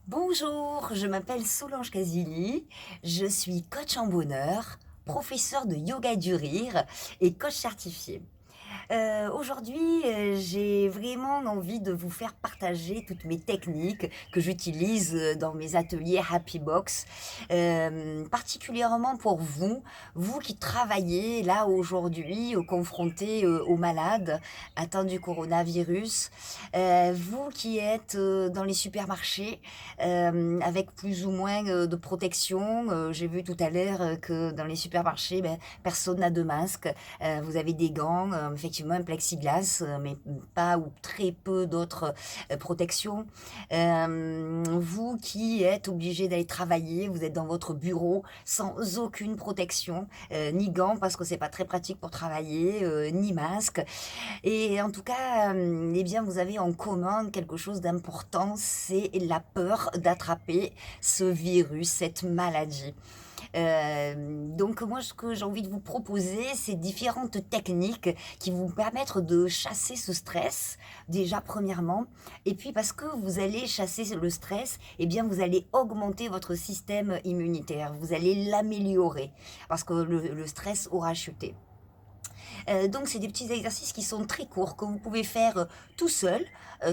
Bonjour, je m'appelle Solange Casilli, je suis coach en bonheur, professeur de yoga du rire et coach certifié. Aujourd'hui, j'ai vraiment envie de vous faire partager toutes mes techniques que j'utilise, dans mes ateliers Happy Box, particulièrement pour vous, vous qui travaillez là aujourd'hui, confrontés, aux malades atteints du coronavirus, vous qui êtes, dans les supermarchés, avec plus ou moins, de protection. J'ai vu tout à l'heure, que dans les supermarchés, personne n'a de masque. Vous avez des gants, effectivement un plexiglas, mais pas ou très peu d'autres protections. Vous qui êtes obligé d'aller travailler, vous êtes dans votre bureau sans aucune protection, ni gants parce que c'est pas très pratique pour travailler, ni masque. Et en tout cas, eh bien, vous avez en commun quelque chose d'important, c'est la peur d'attraper ce virus, cette maladie. Donc moi, ce que j'ai envie de vous proposer, c'est différentes techniques qui vont vous permettre de chasser ce stress, déjà premièrement. Et puis parce que vous allez chasser le stress, eh bien vous allez augmenter votre système immunitaire, vous allez l'améliorer parce que le stress aura chuté. Donc c'est des petits exercices qui sont très courts, que vous pouvez faire tout seul,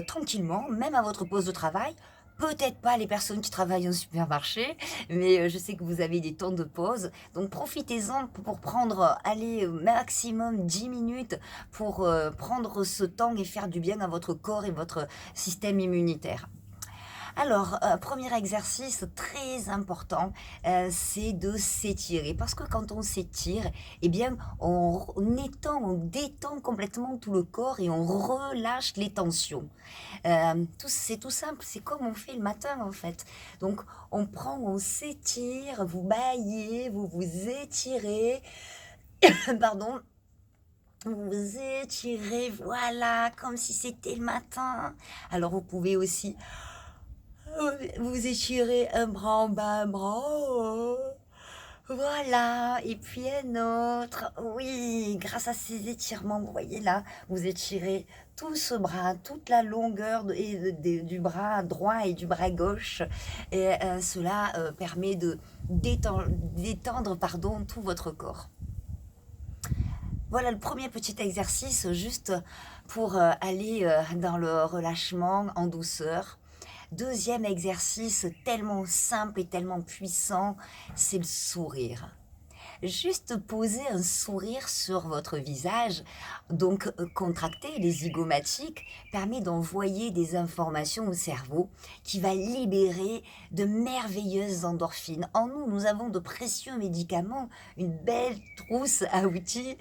tranquillement, même à votre pause de travail. Peut-être pas les personnes qui travaillent en supermarché, mais je sais que vous avez des temps de pause. Donc profitez-en pour prendre, allez, maximum 10 minutes pour prendre ce temps et faire du bien à votre corps et votre système immunitaire. Alors, 1er exercice très important, c'est de s'étirer. Parce que quand on s'étire, eh bien, on détend complètement tout le corps et on relâche les tensions. C'est tout simple, c'est comme on fait le matin en fait. Donc, on prend, on s'étire, vous bâillez, vous vous étirez, pardon, vous vous étirez, voilà, comme si c'était le matin. Alors, vous pouvez aussi vous étirez un bras en bas, un bras en haut. Voilà, et puis un autre. Oui, grâce à ces étirements, vous voyez là, vous étirez tout ce bras, toute la longueur du bras droit et du bras gauche. Et cela permet de détendre, pardon, tout votre corps. Voilà le premier petit exercice, juste pour aller dans le relâchement en douceur. Deuxième exercice tellement simple et tellement puissant, c'est le sourire. Juste poser un sourire sur votre visage, donc contracter les zygomatiques, permet d'envoyer des informations au cerveau qui va libérer de merveilleuses endorphines. En nous, nous avons de précieux médicaments, une belle trousse à outils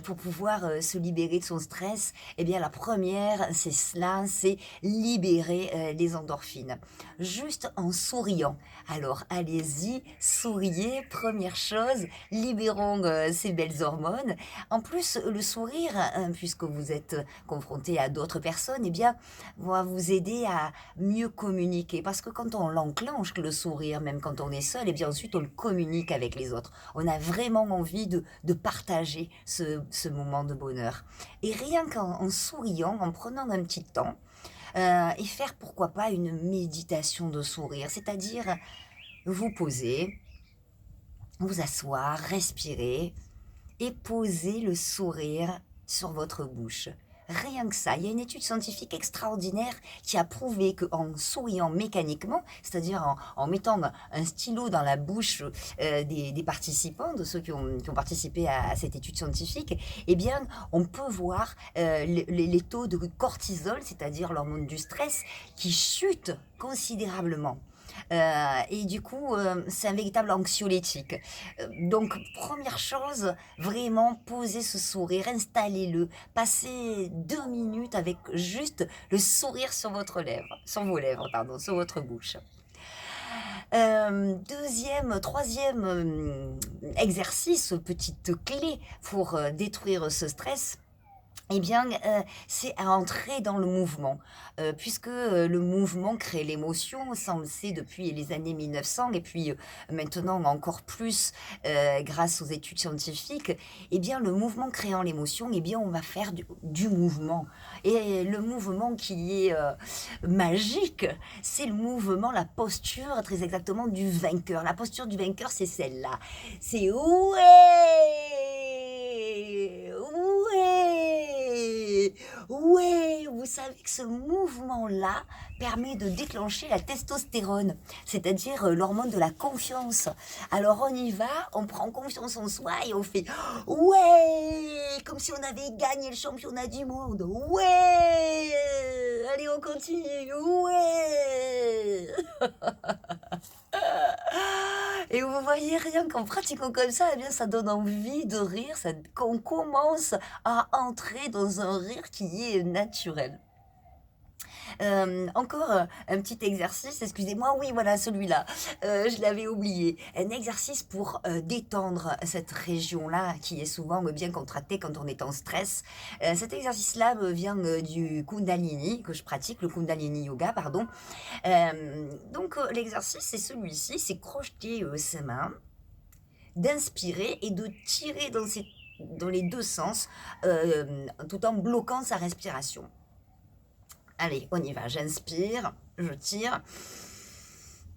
pour pouvoir se libérer de son stress. Eh bien, la première, c'est cela, c'est libérer les endorphines. Juste en souriant. Alors, allez-y, souriez, première chose, libérons ces belles hormones. En plus, le sourire, puisque vous êtes confronté à d'autres personnes, eh bien, va vous aider à mieux communiquer. Parce que quand on l'enclenche, le sourire, même quand on est seul, eh bien ensuite on le communique avec les autres. On a vraiment envie de partager ce moment de bonheur. Et rien qu'en souriant, en prenant un petit temps, et faire pourquoi pas une méditation de sourire, c'est-à-dire vous poser, vous asseoir, respirer et poser le sourire sur votre bouche. Rien que ça. Il y a une étude scientifique extraordinaire qui a prouvé qu'en souriant mécaniquement, c'est-à-dire en mettant un stylo dans la bouche des participants, de ceux qui ont participé à cette étude scientifique, eh bien, on peut voir les taux de cortisol, c'est-à-dire l'hormone du stress, qui chutent considérablement. Et du coup, c'est un véritable anxiolytique. Donc, première chose, vraiment poser ce sourire, installez-le, passez 2 minutes avec juste le sourire sur votre lèvre, sur vos lèvres, pardon, sur votre bouche. Deuxième, troisième exercice, petite clé pour détruire ce stress, eh bien, c'est à entrer dans le mouvement, puisque, le mouvement crée l'émotion, ça on le sait depuis les années 1900 et puis, maintenant encore plus, grâce aux études scientifiques. Eh bien, le mouvement créant l'émotion, eh bien, on va faire du mouvement et le mouvement qui est, magique, c'est le mouvement, la posture très exactement du vainqueur. La posture du vainqueur, c'est celle-là. C'est: «Ouais! Ouais! Ouais!» Vous savez que ce mouvement-là permet de déclencher la testostérone, c'est-à-dire, l'hormone de la confiance. Alors on y va, on prend confiance en soi et on fait: «Ouais!» comme si on avait gagné le championnat du monde. «Ouais! Allez on continue, ouais!» Et vous voyez, rien qu'en pratiquant comme ça, eh bien, ça donne envie de rire, ça qu'on commence à entrer dans un rire qui est naturel. Encore, un petit exercice, excusez-moi, oui, voilà celui-là, je l'avais oublié. Un exercice pour, détendre cette région-là qui est souvent, bien contractée quand on est en stress. Cet exercice-là me vient, du Kundalini que je pratique, le Kundalini Yoga, pardon. Donc, l'exercice, c'est celui-ci, c'est crocheter, ses mains, d'inspirer et de tirer dans les 2 sens, tout en bloquant sa respiration. Allez, on y va. J'inspire, je tire,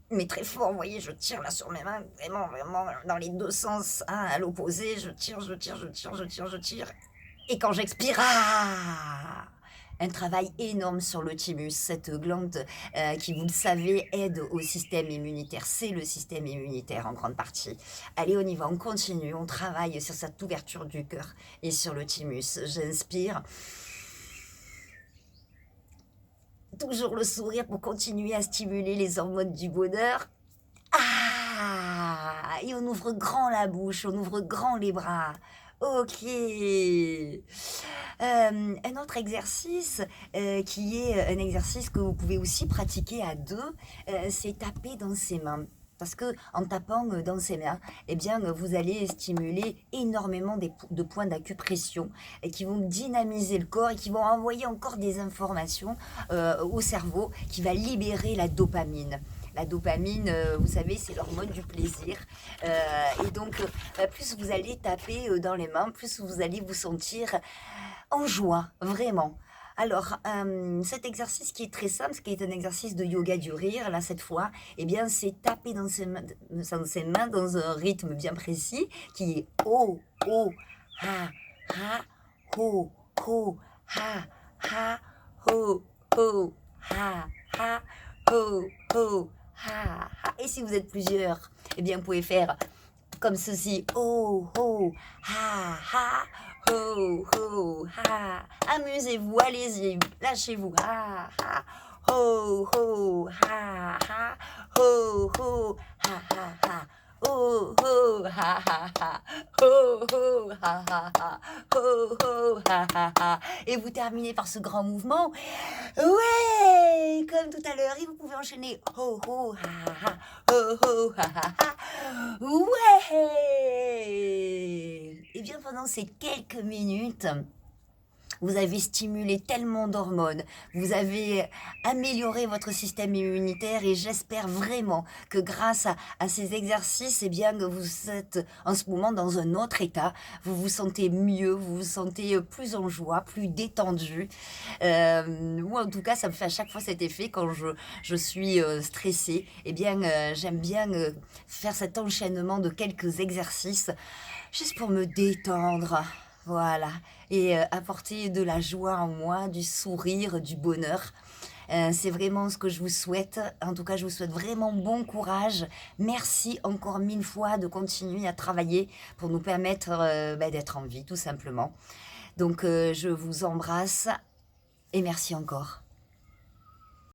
mais très fort, vous voyez, je tire là sur mes mains, vraiment, vraiment, dans les 2 sens, hein, à l'opposé. Je tire, je tire, je tire, je tire, je tire. Et quand j'expire, ah! Un travail énorme sur le thymus, cette glande qui, vous le savez, aide au système immunitaire. C'est le système immunitaire en grande partie. Allez, on y va, on continue, on travaille sur cette ouverture du cœur et sur le thymus. J'inspire. Toujours le sourire pour continuer à stimuler les hormones du bonheur. Ah! Et on ouvre grand la bouche, on ouvre grand les bras. OK. Un autre exercice, qui est, un exercice que vous pouvez aussi pratiquer à 2, c'est taper dans ses mains. Parce qu'en tapant, dans ses mains, eh bien, vous allez stimuler énormément de points d'acupression et qui vont dynamiser le corps et qui vont envoyer encore des informations, au cerveau qui va libérer la dopamine. La dopamine, vous savez, c'est l'hormone du plaisir, et donc, plus vous allez taper, dans les mains, plus vous allez vous sentir en joie, vraiment. Alors, cet exercice qui est très simple, qui est un exercice de yoga du rire, là, cette fois, eh bien, c'est taper dans ses mains dans un rythme bien précis qui est ho, ho, ha, ha, ho, ho, ha, ha, ho, ho, ha, ha, ho, ho, ha, ha. Et si vous êtes plusieurs, eh bien, vous pouvez faire comme ceci. Ho, ho, ha, ha, ho, ho, ha. Amusez-vous, allez-y, lâchez-vous. Ha, ha, ho, ho, ha, ha, ho, ho, ha, ha, ha. Oh, oh, ha, ha, ha. Oh, oh, ha, ha, ha. Oh, oh, ha, ha, ha. Et vous terminez par ce grand mouvement. Ouais, comme tout à l'heure. Et vous pouvez enchaîner. Oh, oh, ha, ha, ha. Oh, oh, ha, ha, ha. Ouais! Et bien pendant ces quelques minutes, vous avez stimulé tellement d'hormones, vous avez amélioré votre système immunitaire et j'espère vraiment que grâce à ces exercices, eh bien, que vous êtes en ce moment dans un autre état, vous vous sentez mieux, vous vous sentez plus en joie, plus détendu. Moi, en tout cas, ça me fait à chaque fois cet effet quand je suis stressée. Eh bien, j'aime bien faire cet enchaînement de quelques exercices juste pour me détendre. Voilà, et apporter de la joie en moi, du sourire, du bonheur. C'est vraiment ce que je vous souhaite. En tout cas, je vous souhaite vraiment bon courage. Merci encore 1000 fois de continuer à travailler pour nous permettre, d'être en vie, tout simplement. Donc je vous embrasse et merci encore.